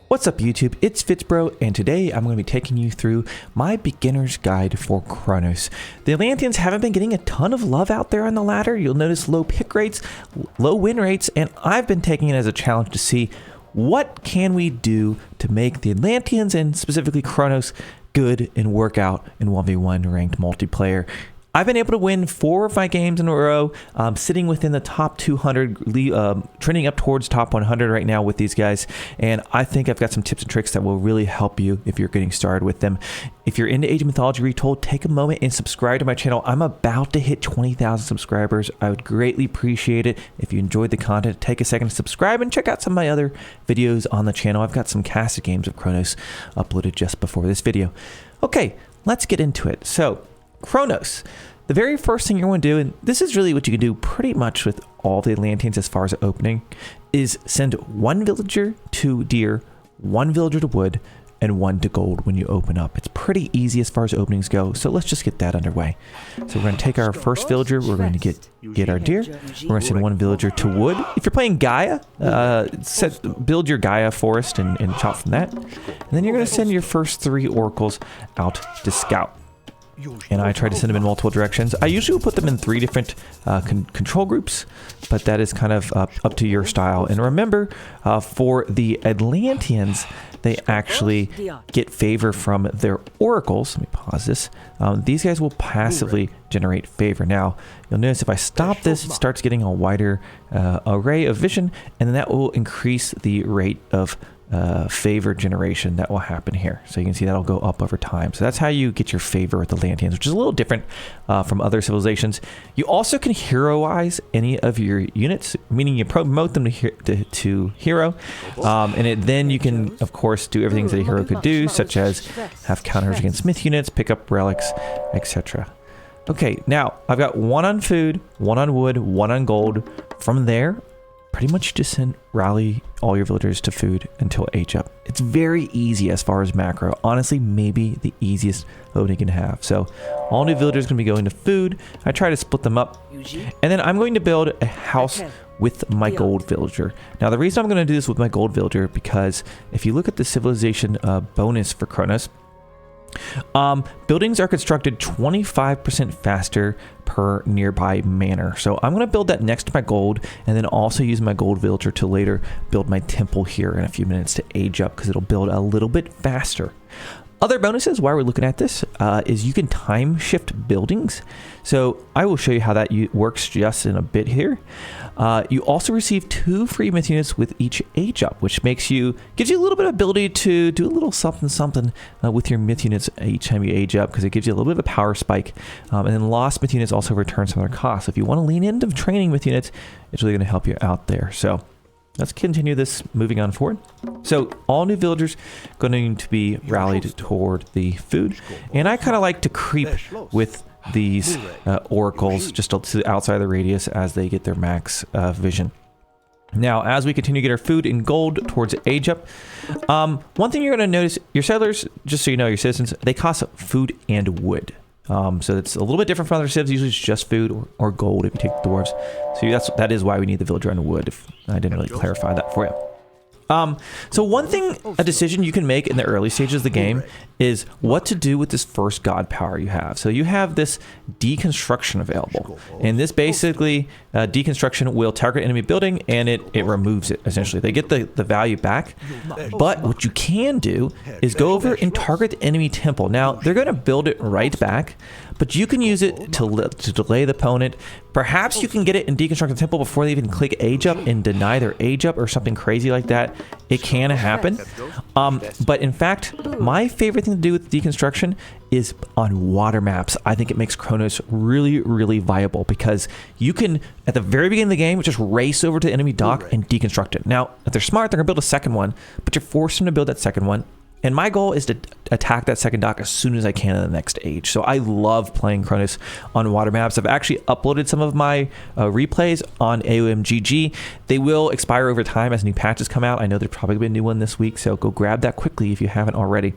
What's up YouTube, it's FitzBro, and today I'm going to be taking you through my beginner's guide for Kronos. The Atlanteans haven't been getting a ton of love out there on the ladder. You'll notice low pick rates, low win rates, and I've been taking it as a challenge to see what can we do to make the Atlanteans and specifically Kronos good and work out in 1v1 ranked multiplayer. I've been able to win 4 of my games in a row, sitting within the top 200, trending up towards top 100 right now with these guys. And I think I've got some tips and tricks that will really help you if you're getting started with them. If you're into AoM Mythology Retold, take a moment and subscribe to my channel. I'm about to hit 20,000 subscribers. I would greatly appreciate it if you enjoyed the content. Take a second to subscribe and check out some of my other videos on the channel. I've got some casted games of Kronos uploaded just before this video. Okay, let's get into it. So, Kronos. The very first thing you're going to do, and this is really what you can do pretty much with all the Atlanteans as far as opening, is send 1 villager to deer, 1 villager to wood, and 1 to gold when you open up. It's pretty easy as far as openings go, so let's just get that underway. So we're going to take our first villager, we're going to get our deer, we're going to send 1 villager to wood. If you're playing Gaia, build your Gaia forest and chop from that. And then you're going to send your first 3 oracles out to scout. And I try to send them in multiple directions. I usually will put them in 3 different control groups, but that is kind of up to your style. And remember, for the Atlanteans, they actually get favor from their oracles. Let me pause this. These guys will passively generate favor. Now, you'll notice if I stop this, it starts getting a wider array of vision, and then that will increase the rate of favor generation that will happen here. So you can see that'll go up over time. So that's how you get your favor with the Atlanteans, which is a little different from other civilizations. You also can heroize any of your units, meaning you promote them to hero, and then you can, of course, do everything that a hero could do, such as have counters against myth units, pick up relics, etc. Okay, now I've got 1 on food, 1 on wood, 1 on gold. From there, pretty much just rally all your villagers to food until age up. It's very easy as far as macro. Honestly, maybe the easiest opening you can have. So all new villagers going to be going to food. I try to split them up. And then I'm going to build a house with my gold villager. Now the reason I'm going to do this with my gold villager, because if you look at the civilization bonus for Kronos, buildings are constructed 25% faster per nearby manor. So I'm going to build that next to my gold, and then also use my gold villager to later build my temple here in a few minutes to age up, because it'll build a little bit faster. Other bonuses while we're looking at this is you can time shift buildings. So I will show you how that works just in a bit here. You also receive 2 free myth units with each age up, which gives you a little bit of ability to do a little something with your myth units each time you age up, because it gives you a little bit of a power spike. And then lost myth units also return some of their costs. So if you want to lean into training myth units, it's really going to help you out there. So let's continue this moving on forward. So all new villagers going to be rallied toward the food. And I kind of like to creep with these oracles just to the outside of the radius as they get their max vision. Now, as we continue to get our food in gold towards age up, one thing you're going to notice, your settlers, just so you know, your citizens, they cost food and wood. So it's a little bit different from other civs. Usually it's just food or gold if you take the dwarves. So that is why we need the villager on wood, if I didn't really clarify that for you. So one thing, a decision you can make in the early stages of the game is what to do with this first god power you have. So you have this deconstruction available, and this basically deconstruction will target enemy building, and it removes it. Essentially, they get the value back. But what you can do is go over and target the enemy temple. Now they're going to build it right back, but you can use it to delay the opponent. Perhaps you can get it and deconstruct the temple before they even click age up and deny their age up or something crazy like that. It can happen. But in fact, my favorite thing to do with deconstruction is on water maps. I think it makes Kronos really, really viable, because you can, at the very beginning of the game, just race over to the enemy dock and deconstruct it. Now, if they're smart, they're going to build a second one, but you're forced them to build that second one. And my goal is to attack that second dock as soon as I can in the next age. So I love playing Kronos on water maps. I've actually uploaded some of my replays on AoM GG. They will expire over time as new patches come out. I know there's probably going to be a new one this week, so go grab that quickly if you haven't already.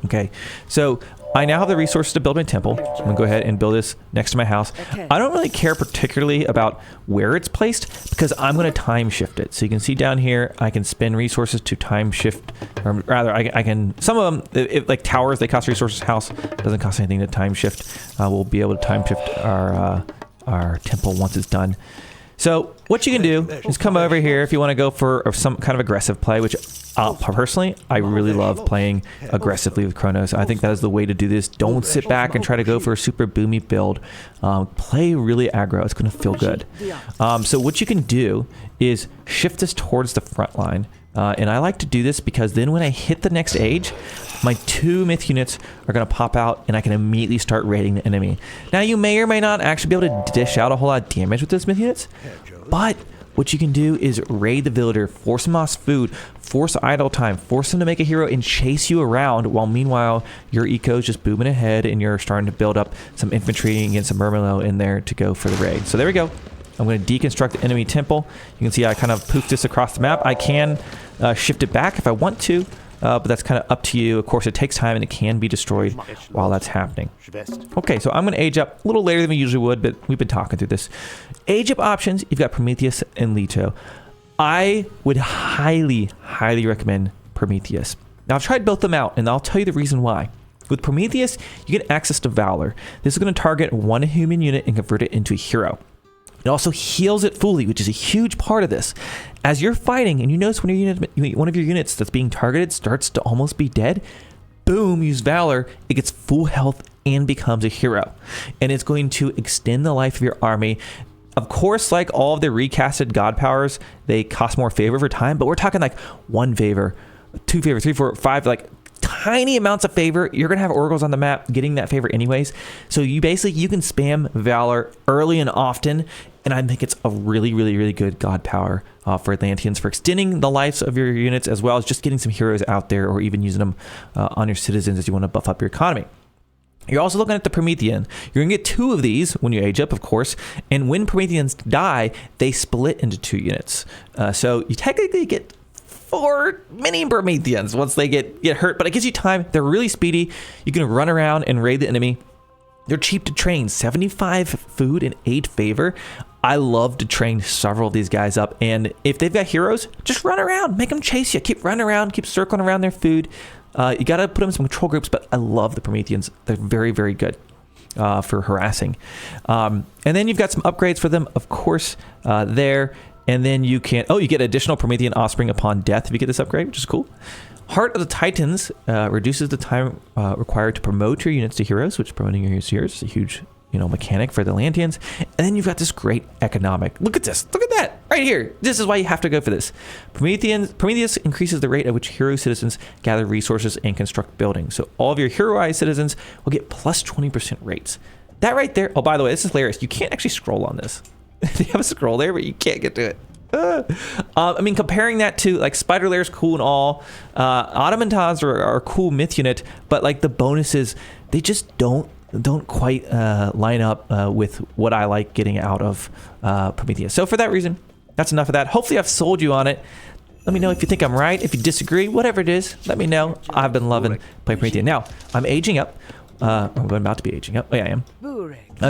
Okay, so I now have the resources to build my temple. So I'm going to go ahead and build this next to my house. I don't really care particularly about where it's placed because I'm going to time shift it. So you can see down here, I can spend resources to time shift, or rather I can, some of them, like towers, they cost resources. House doesn't cost anything to time shift. We'll be able to time shift our temple once it's done. So what you can do is come over here if you want to go for some kind of aggressive play, which personally, I really love playing aggressively with Kronos. I think that is the way to do this. Don't sit back and try to go for a super boomy build. Play really aggro. It's going to feel good. So what you can do is shift this towards the front line. And I like to do this because then when I hit the next age, my 2 myth units are going to pop out and I can immediately start raiding the enemy. Now you may or may not actually be able to dish out a whole lot of damage with those myth units, but what you can do is raid the villager, force him off food, force idle time, force him to make a hero and chase you around while meanwhile your eco's just booming ahead and you're starting to build up some infantry and get some Murmillo in there to go for the raid. So there we go. I'm going to deconstruct the enemy temple. You can see I kind of poofed this across the map. I can shift it back if I want to, but that's kind of up to you. Of course, it takes time and it can be destroyed while that's happening. Okay, so I'm going to age up a little later than we usually would, but we've been talking through this. Age up options, you've got Prometheus and Leto. I would highly, highly recommend Prometheus. Now, I've tried both them out, and I'll tell you the reason why. With Prometheus, you get access to Valor. This is going to target one human unit and convert it into a hero. It also heals it fully, which is a huge part of this. As you're fighting and you notice when one of your units that's being targeted starts to almost be dead, boom, use Valor, it gets full health and becomes a hero. And it's going to extend the life of your army. Of course, like all of the recasted god powers, they cost more favor over time, but we're talking like 1 favor, 2 favor, 3, 4, 5, like tiny amounts of favor. You're going to have oracles on the map getting that favor anyways. So you can spam Valor early and often. And I think it's a really, really, really good god power for Atlanteans for extending the lives of your units as well as just getting some heroes out there or even using them on your citizens as you want to buff up your economy. You're also looking at the Promethean. You're going to get 2 of these when you age up, of course. And when Prometheans die, they split into 2 units. So you technically get 4 mini Prometheans once they get hurt. But it gives you time. They're really speedy. You can run around and raid the enemy. They're cheap to train. 75 food and 8 favor. I love to train several of these guys up. And if they've got heroes, just run around. Make them chase you. Keep running around. Keep circling around their food. You got to put them in some control groups, but I love the Prometheans. They're very, very good for harassing. And then you've got some upgrades for them, of course, there. And then you can, you get additional Promethean offspring upon death if you get this upgrade, which is cool. Heart of the Titans reduces the time required to promote your units to heroes, which promoting your units to heroes is a huge mechanic for the Atlanteans. And then you've got this great economic. Look at this. Look at that right here. This is why you have to go for this. Prometheus increases the rate at which hero citizens gather resources and construct buildings. So all of your heroized citizens will get plus 20% rates. That right there. Oh, by the way, this is hilarious. You can't actually scroll on this. They have a scroll there, but you can't get to it. I mean, comparing that to like Spider Lair's cool and all, Automatons are a cool myth unit, but like the bonuses, they just don't quite line up with what I like getting out of Prometheus. So for that reason, that's enough of that. Hopefully I've sold you on it. Let me know if you think I'm right. If you disagree, whatever it is, let me know. I've been loving playing Prometheus. Now, I'm aging up. I'm about to be aging up. Oh, yeah, I am.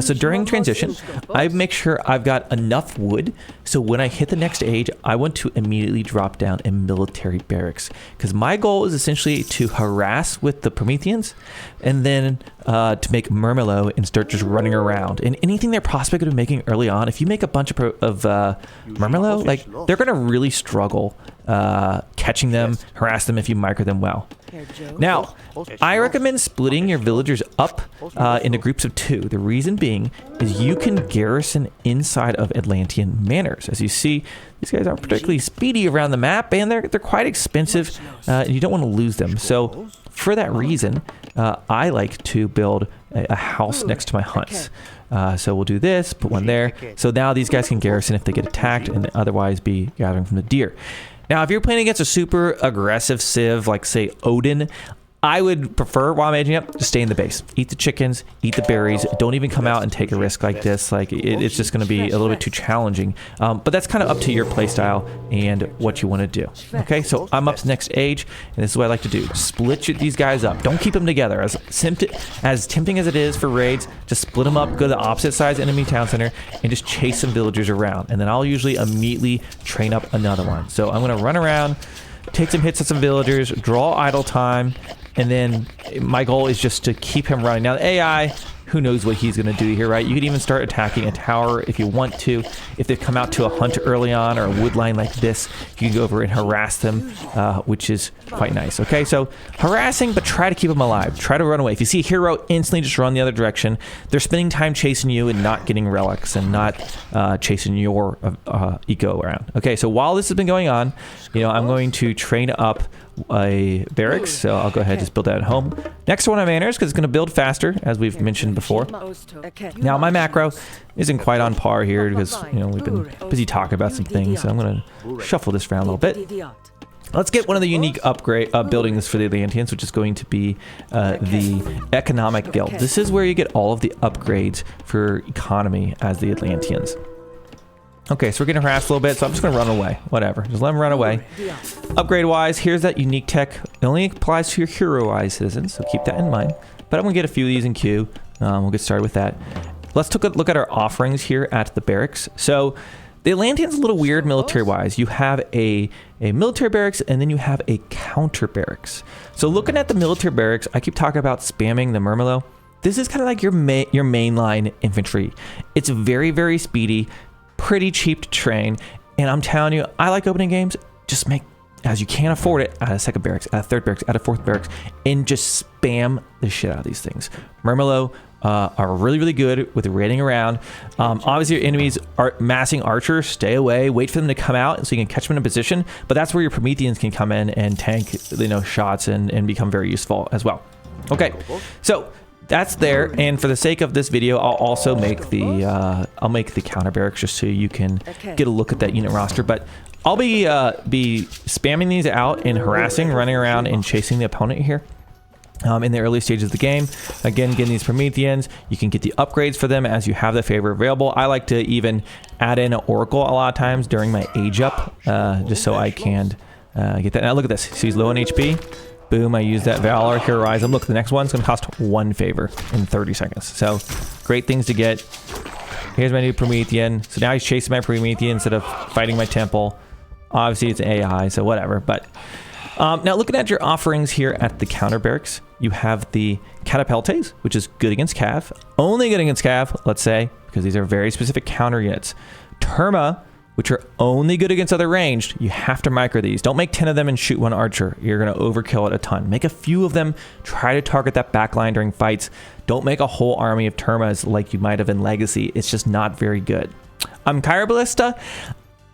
So during transition, I make sure I've got enough wood. So when I hit the next age, I want to immediately drop down in military barracks. Because my goal is essentially to harass with the Prometheans and then to make Murmillo and start just running around. And anything they're prospect of making early on, if you make a bunch of Murmillo, like they're going to really struggle catching them, harass them if you micro them well. Now, I recommend splitting your villagers up into groups of 2. The reason being is you can garrison inside of Atlantean manors. As you see, these guys aren't particularly speedy around the map, and they're quite expensive, and you don't want to lose them. So for that reason, I like to build a house next to my hunts. So we'll do this, put one there. So now these guys can garrison if they get attacked and otherwise be gathering from the deer. Now, if you're playing against a super aggressive civ, like say Odin, I would prefer, while I'm aging up, to stay in the base. Eat the chickens, eat the berries. Don't even come out and take a risk like this. Like, it's just going to be a little bit too challenging. But that's kind of up to your playstyle and what you want to do. Okay, so I'm up to next age, and this is what I like to do. Split these guys up. Don't keep them together. As tempting as it is for raids, just split them up, go to the opposite side's enemy town center, and just chase some villagers around. And then I'll usually immediately train up another one. So I'm going to run around, take some hits at some villagers, draw idle time, and then my goal is just to keep him running. Now, the AI, who knows what he's going to do here, right? You could even start attacking a tower if you want to. If they've come out to a hunt early on or a wood line like this, you can go over and harass them, which is quite nice. Okay, so harassing, but try to keep them alive. Try to run away. If you see a hero, instantly just run the other direction. They're spending time chasing you and not getting relics and not chasing your eco around. Okay, so while this has been going on, I'm going to train up a barracks, so I'll go ahead and just build that at home. Next one on manners, because it's going to build faster, as we've mentioned before. Now, my macro isn't quite on par here because, we've been busy talking about some things, so I'm going to shuffle this around a little bit. Let's get one of the unique buildings for the Atlanteans, which is going to be the Economic Guild. This is where you get all of the upgrades for economy as the Atlanteans. Okay, so we're getting harassed a little bit, so I'm just going to run away. Whatever. Just let them run away. Upgrade-wise, here's that unique tech. It only applies to your hero-wise citizens, so keep that in mind. But I'm going to get a few of these in queue. We'll get started with that. Let's take a look at our offerings here at the barracks. So the Atlanteans are a little weird military-wise. You have a military barracks, and then you have a counter barracks. So looking at the military barracks, I keep talking about spamming the Murmillo. This is kind of like your mainline infantry. It's very, very speedy, pretty cheap to train, and I'm telling you, I like opening games. Just make, as you can afford it, add a second barracks, add a third barracks, add a fourth barracks, and just spam the shit out of these things. Murmillo are really, really good with raiding around. Obviously, your enemies are massing archers. Stay away. Wait for them to come out so you can catch them in a position. But that's where your Prometheans can come in and tank, shots and become very useful as well. Okay, so that's there, and for the sake of this video, I'll also make the counter barracks just so you can get a look at that unit roster. But I'll be spamming these out and harassing, running around, and chasing the opponent here. In the early stages of the game. Again, getting these Prometheans, you can get the upgrades for them as you have the favor available. I like to even add in an Oracle a lot of times during my age up, just so I can get that. Now look at this. So he's low on HP. Boom, I use that Valor, heroize him. Look, the next one's going to cost 1 favor in 30 seconds. So, great things to get. Here's my new Promethean. So now he's chasing my Promethean instead of fighting my temple. Obviously, it's AI, so whatever. But now, looking at your offerings here at the counter barracks, you have the Catapultes, which is good against Cav. Only good against Cav, let's say, because these are very specific counter units. Terma, which are only good against other ranged. You have to micro these. Don't make 10 of them and shoot 1 archer. You're going to overkill it a ton. Make a few of them. Try to target that backline during fights. Don't make a whole army of Termas like you might have in Legacy. It's just not very good. Kyra Ballista,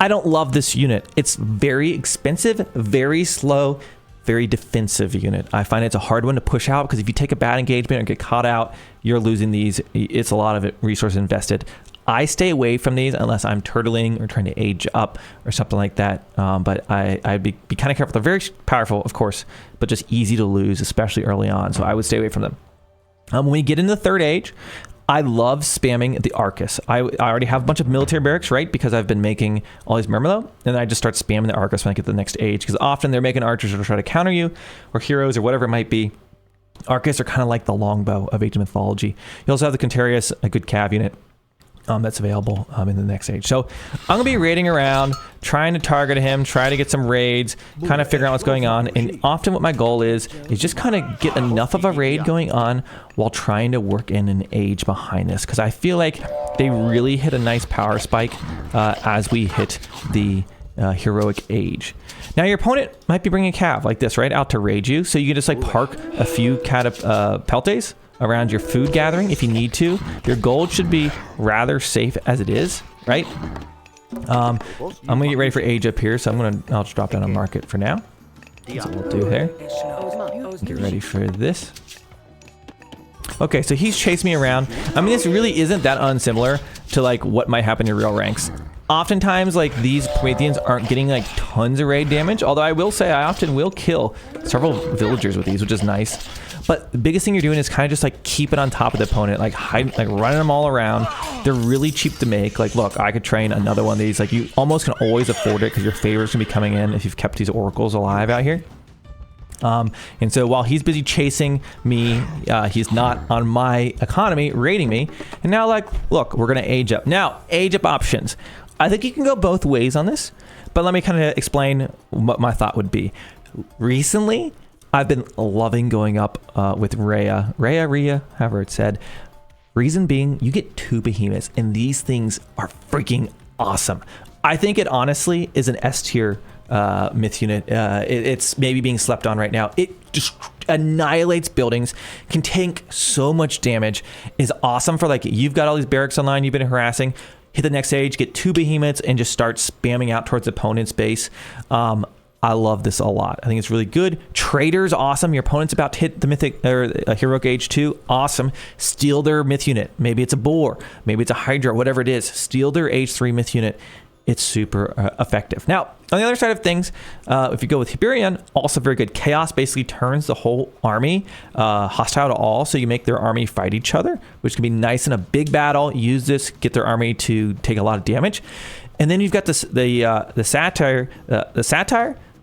I don't love this unit. It's very expensive, very slow, very defensive unit. I find it's a hard one to push out because if you take a bad engagement or get caught out, you're losing these. It's a lot of resources invested. I stay away from these unless I'm turtling or trying to age up or something like that. But I'd be kind of careful. They're very powerful, of course, but just easy to lose, especially early on. So I would stay away from them. When we get into the third age, I love spamming the Arcus. I already have a bunch of military barracks, right? Because I've been making all these Murmillo. And I just start spamming the Arcus when I get to the next age. Because often they're making archers to try to counter you or heroes or whatever it might be. Arcus are kind of like the longbow of Age of Mythology. You also have the Contarius, a good cav unit. That's available in the next age. So I'm going to be raiding around, trying to target him, try to get some raids, kind of figure out what's going on. And often what my goal is just kind of get enough of a raid going on while trying to work in an age behind this. Because I feel like they really hit a nice power spike as we hit the heroic age. Now your opponent might be bringing a cav like this, right, out to raid you. So you can just like park a few Catapultes around your food gathering if you need to. Your gold should be rather safe as it is, right? I'm gonna get ready for age up here, so I'll just drop down a market for now. That's what we'll do there. Get ready for this. Okay, so he's chased me around. I mean, this really isn't that unsimilar to like what might happen in real ranks. Oftentimes, like, these Pantheons aren't getting like tons of raid damage, although I will say I often will kill several villagers with these, which is nice. But the biggest thing you're doing is kind of just like keep it on top of the opponent, like running them all around. They're really cheap to make. Like, look, I could train another one of these. Like, you almost can always afford it because your favors can be coming in if you've kept these oracles alive out here. And so while he's busy chasing me, he's not on my economy raiding me. And now, like, look, we're gonna age up. Now, age up options. I think you can go both ways on this, but let me kind of explain what my thought would be. Recently, I've been loving going up with Rhea, however it's said. Reason being, you get 2 behemoths, and these things are freaking awesome. I think it honestly is an S tier myth unit. It's maybe being slept on right now. It just annihilates buildings, can tank so much damage, is awesome for, like, you've got all these barracks online you've been harassing. Hit the next stage, get 2 behemoths, and just start spamming out towards the opponent's base. I love this a lot. I think it's really good. Traders, awesome. Your opponent's about to hit the mythic or heroic age 2. Awesome. Steal their myth unit. Maybe it's a boar. Maybe it's a hydra. Whatever it is. Steal their age 3 myth unit. It's super effective. Now, on the other side of things, if you go with Hyperion, also very good. Chaos basically turns the whole army hostile to all, so you make their army fight each other, which can be nice in a big battle. Use this, get their army to take a lot of damage. And then you've got this the satire, I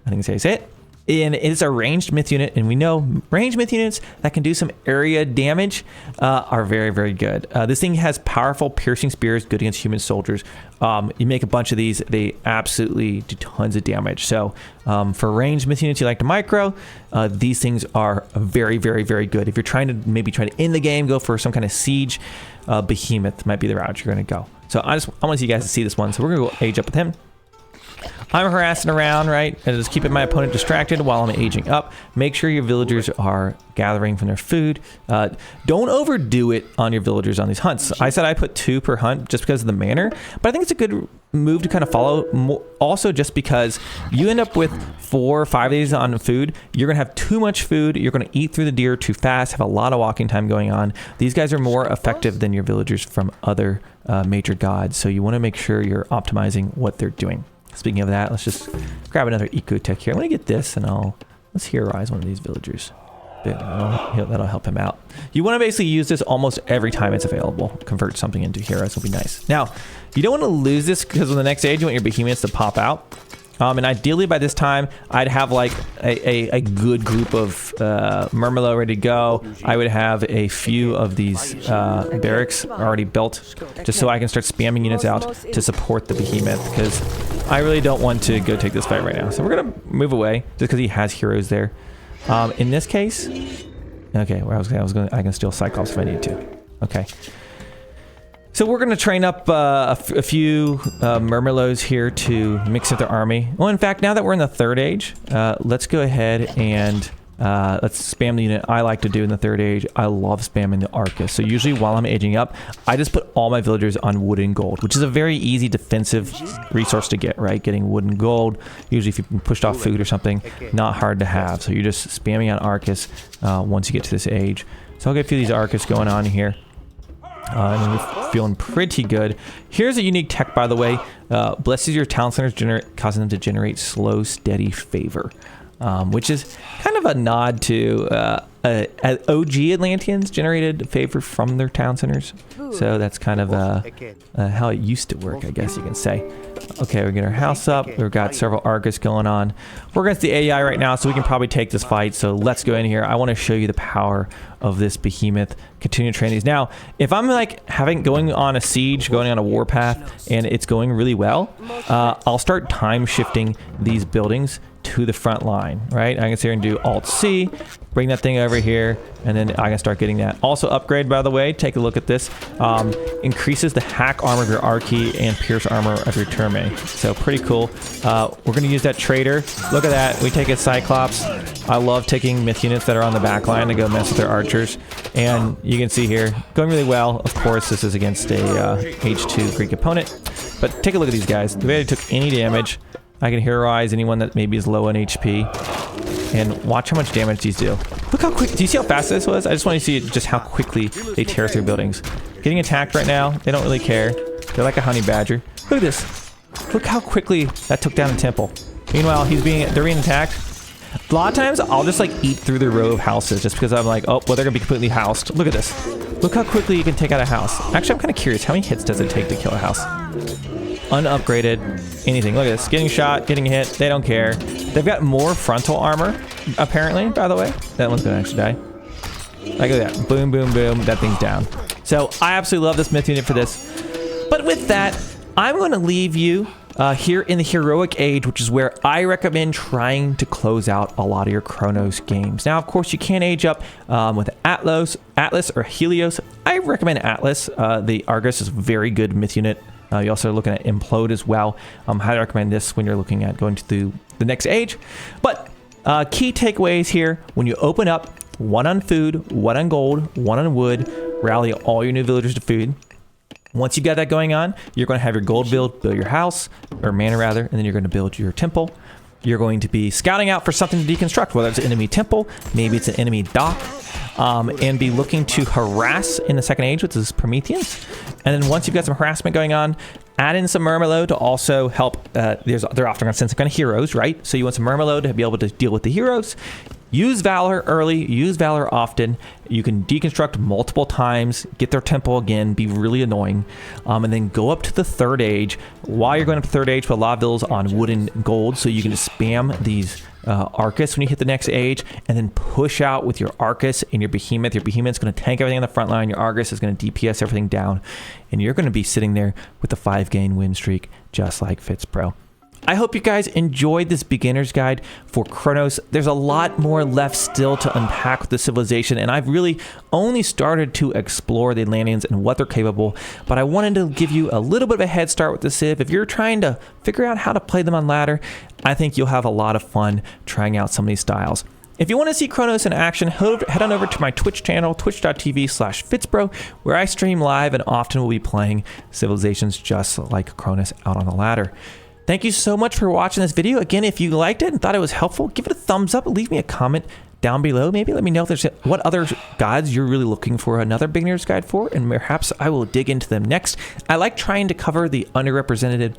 think that's how you say it. And it's a ranged myth unit, and we know ranged myth units that can do some area damage are very, very good. This thing has powerful piercing spears, good against human soldiers. You make a bunch of these, they absolutely do tons of damage. So for ranged myth units you like to micro, these things are very, very, very good. If you're trying to maybe try to end the game, go for some kind of siege, behemoth might be the route you're going to go. So I want you guys to see this one. So we're going to go age up with him. I'm harassing around, right? And just keeping my opponent distracted while I'm aging up. Make sure your villagers are gathering from their food. Don't overdo it on your villagers on these hunts. I said I put 2 per hunt just because of the manner, but I think it's a good move to kind of follow. Also, just because you end up with 4 or 5 days on food, you're gonna have too much food. You're gonna eat through the deer too fast. Have a lot of walking time going on. These guys are more effective than your villagers from other major gods, so you want to make sure you're optimizing what they're doing. Speaking of that, let's just grab another eco tech here. I'm gonna get this, and let's heroize one of these villagers. That'll help him out. You want to basically use this almost every time it's available. Convert something into heroes will be nice. Now, you don't want to lose this because on the next age you want your behemoths to pop out. And ideally by this time, I'd have like a good group of Murmillo ready to go. I would have a few of these barracks already built, just so I can start spamming units out to support the behemoth, because I really don't want to go take this fight right now. So we're gonna move away just because he has heroes there. In this case, okay, where I can steal Cyclops if I need to. Okay. So we're going to train up a few Murmillos here to mix up their army. Well, in fact, now that we're in the 3rd age, let's go ahead and let's spam the unit I like to do in the 3rd age. I love spamming the Arcus. So usually while I'm aging up, I just put all my villagers on wood and gold, which is a very easy defensive resource to get, right? Getting wood and gold, usually if you've been pushed off food or something, not hard to have. So you're just spamming on Arcus once you get to this age. So I'll get a few of these Arcus going on here. And we're feeling pretty good. Here's a unique tech, by the way. Blesses your town centers, causing them to generate slow, steady favor, which is kind of a nod to OG Atlanteans generated favor from their town centers. So that's kind of how it used to work, I guess you can say. Okay, we get our house up. We've got several Argus going on. We're against the AI right now, so we can probably take this fight. So let's go in here. I want to show you the power of this behemoth. Continue to train these. Now, if I'm like going on a siege, going on a warpath, and it's going really well, I'll start time shifting these buildings to the front line, right? I can sit here and do Alt-C, bring that thing over here, and then I can start getting that. Also upgrade, by the way, take a look at this. Increases the hack armor of your Archie and pierce armor of your Terme. So pretty cool. We're going to use that trader. Look at that. We take a Cyclops. I love taking myth units that are on the back line to go mess with their archers. And you can see here, going really well. Of course, this is against a H2 Greek opponent. But take a look at these guys. They barely took any damage. I can heroize anyone that maybe is low on HP. And watch how much damage these do. Look how quick. Do you see how fast this was? I just want you to see just how quickly they tear through buildings. Getting attacked right now. They don't really care. They're like a honey badger. Look at this. Look how quickly that took down a temple. Meanwhile, they're being attacked. A lot of times, I'll just like eat through the row of houses just because I'm like, oh, well, they're gonna be completely housed. Look at this. Look how quickly you can take out a house. Actually, I'm kind of curious. How many hits does it take to kill a house? Unupgraded. Anything. Look at this. Getting shot, getting hit. They don't care. They've got more frontal armor, apparently, by the way. That one's gonna actually die. Like, look at that. Boom, boom, boom. That thing's down. So I absolutely love this myth unit for this. But with that, I'm going to leave you here in the heroic age, which is where I recommend trying to close out a lot of your Kronos games. Now, of course, you can age up with Atlas or Helios. I recommend Atlas. The Argus is a very good myth unit. You're also looking at Implode as well. Highly recommend this when you're looking at going to the next age. But key takeaways here: when you open up, 1 on food, 1 on gold, 1 on wood, rally all your new villagers to food. Once you got that going on, you're going to have your gold build your house, or mana rather, and then you're going to build your temple. You're going to be scouting out for something to deconstruct, whether it's an enemy temple, maybe it's an enemy dock, and be looking to harass in the second age, which is Prometheans. And then once you've got some harassment going on, add in some Murmillo to also help. They're often going to send some kind of heroes, right? So you want some Murmillo to be able to deal with the heroes. Use Valor early, use Valor often. You can deconstruct multiple times, get their temple again, be really annoying, and then go up to the third age. While you're going up to third age, put a lot of bills on wood and gold, so you can just spam these Arcus when you hit the next age, and then push out with your Arcus and your Behemoth. Your Behemoth's going to tank everything on the front line, your Argus is going to DPS everything down, and you're going to be sitting there with the 5-game win streak, just like FitzBro. I hope you guys enjoyed this beginner's guide for Kronos. There's a lot more left still to unpack with the civilization, and I've really only started to explore the Atlanteans and what they're capable, but I wanted to give you a little bit of a head start with the Civ. If you're trying to figure out how to play them on ladder, I think you'll have a lot of fun trying out some of these styles. If you want to see Kronos in action, head on over to my Twitch channel, twitch.tv/FitzBro, where I stream live and often will be playing civilizations just like Kronos out on the ladder. Thank you so much for watching this video. Again, if you liked it and thought it was helpful, give it a thumbs up. Leave me a comment down below. Maybe let me know if there's what other gods you're really looking for another beginner's guide for, and perhaps I will dig into them next. I like trying to cover the underrepresented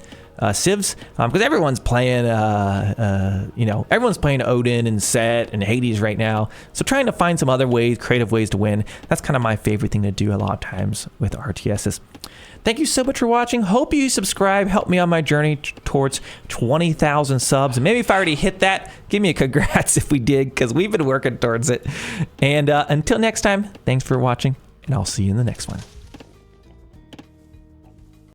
civs because everyone's playing, everyone's playing Odin and Set and Hades right now. So trying to find some other ways, creative ways to win. That's kind of my favorite thing to do a lot of times with RTSs. Thank you so much for watching. Hope you subscribe. Help me on my journey towards 20,000 subs. And maybe if I already hit that, give me a congrats if we did, because we've been working towards it. And until next time, thanks for watching, and I'll see you in the next one.